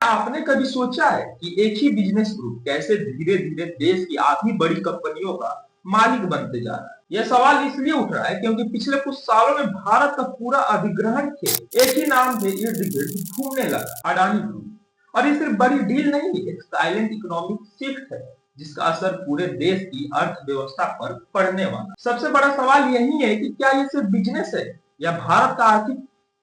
आपने कभी सोचा है कि एक ही बिजनेस ग्रुप कैसे धीरे धीरे देश की आधी बड़ी कंपनियों का मालिक बनते जा रहा है? यह सवाल इसलिए उठ रहा है क्योंकि पिछले कुछ सालों में भारत का पूरा अधिग्रहण खेल एक ही नाम के इर्द गिर्द घूमने लगा, अडानी ग्रुप। और ये सिर्फ बड़ी डील नहीं, एक साइलेंट इकोनॉमिक शिफ्ट है जिसका असर पूरे देश की अर्थव्यवस्था पर पड़ने वाला। सबसे बड़ा सवाल यही है कि क्या ये सिर्फ बिजनेस है या भारत का आर्थिक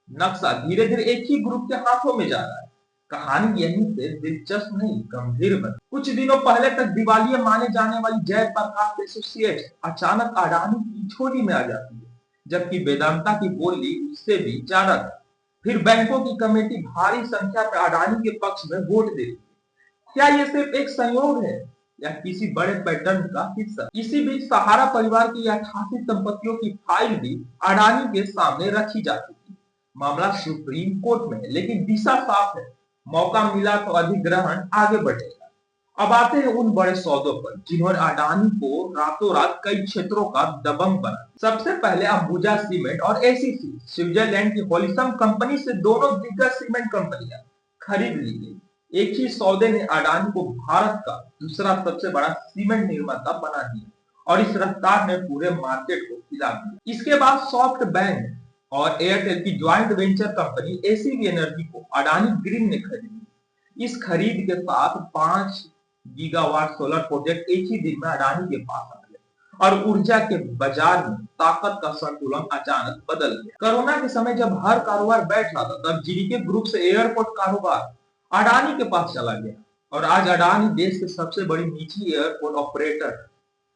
नक्शा धीरे धीरे एक ही ग्रुप के हाथों में जा रहा है। कहानी यहीं से दिलचस्प नहीं, गंभीर बनी। कुछ दिनों पहले तक दिवालिया माने जाने वाली जयप्रकाश एसोसिएट्स अचानक अडानी की झोली में आ जाती है, जबकि वेदांता की बोली उससे भी ज्यादा थी। फिर बैंकों की कमेटी भारी संख्या में अडानी के पक्ष में वोट देती है। क्या ये सिर्फ एक संयोग है या किसी बड़े पैटर्न का हिस्सा? इसी बीच सहारा परिवार की 88 संपत्तियों की फाइल भी अडानी के सामने रखी जाती थी। मामला सुप्रीम कोर्ट में है, लेकिन दिशा साफ है, मौका मिला तो अधिग्रहण आगे बढ़ेगा। अब आते हैं उन बड़े सौदों पर जिन्होंने अडानी को रातों रात कई क्षेत्रों का दबंग बना। सबसे पहले अंबुजा सीमेंट और एसीसी, स्विट्जरलैंड की हॉलिसम कंपनी से दोनों दिग्गज सीमेंट कंपनियां खरीद ली गई। एक ही सौदे ने अडानी को भारत का दूसरा सबसे बड़ा सीमेंट निर्माता बना दिया और इस रफ्तार ने पूरे मार्केट को हिला दिया। इसके बाद सॉफ्ट बैंक और एयरटेल की joint venture company ACB energy को अडानी ग्रीन ने खरीदी। इस खरीद के साथ 5 गीगावाट सोलर प्रोजेक्ट एक ही दिन में अडानी के पास आ गए और ऊर्जा के बाजार में ताकत का संतुलन अचानक बदल गया। कोरोना के समय जब हर कारोबार बैठ रहा था, तब जीडीके ग्रुप से एयरपोर्ट कारोबार अडानी के पास चला गया और आज अडानी देश के सबसे बड़ी निजी एयरपोर्ट ऑपरेटर है।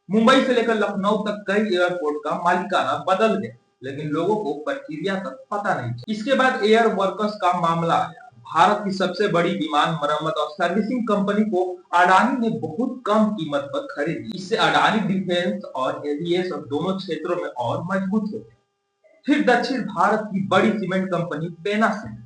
मुंबई से लेकर लखनऊ तक कई एयरपोर्ट का मालिकाना बदल गया, लेकिन लोगों को प्रक्रिया तक पता नहीं। इसके बाद एयर वर्कर्स का मामला आया। भारत की सबसे बड़ी विमान मरम्मत और सर्विसिंग कंपनी को अडानी ने बहुत कम कीमत पर खरीदी। इससे अडानी डिफेंस और एविएशन दोनों क्षेत्रों में और मजबूत हो गया। फिर दक्षिण भारत की बड़ी सीमेंट कंपनी पेना सीमेंट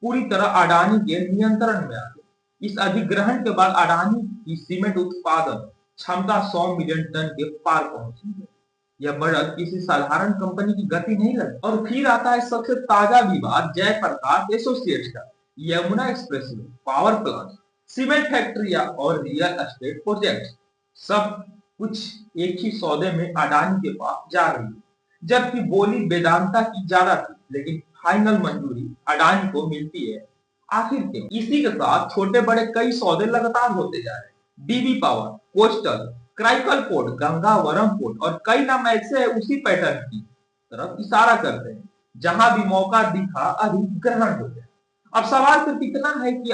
पूरी तरह अडानी के नियंत्रण में आ गई। इस अधिग्रहण के बाद अडानी की सीमेंट उत्पादन क्षमता 100 मिलियन टन के पार पहुंची है। यह बढ़त किसी साधारण कंपनी की गति नहीं लगी। और फिर आता है सबसे ताजा विवाद जयप्रकाश एसोसिएट्स का। Yamuna expressway, power plant, cement फैक्ट्रिया और रियल एस्टेट प्रोजेक्ट, सब कुछ एक ही सौदे में अडानी के पास जा रही है। जबकि बोली वेदांता की ज्यादा थी, लेकिन फाइनल मंजूरी अडानी को मिलती है। आखिर क्यों? इसी के साथ छोटे बड़े कई सौदे लगातार होते जा रहे हैं। DB power, coastal, Karaikal port, Gangavaram port और कई नाम ऐसे है उसी पैटर्न की तरफ इशारा करते हैं। जहां भी मौका दिखा अधिग्रहण हो गया। अब सवाल सिर्फ इतना है कि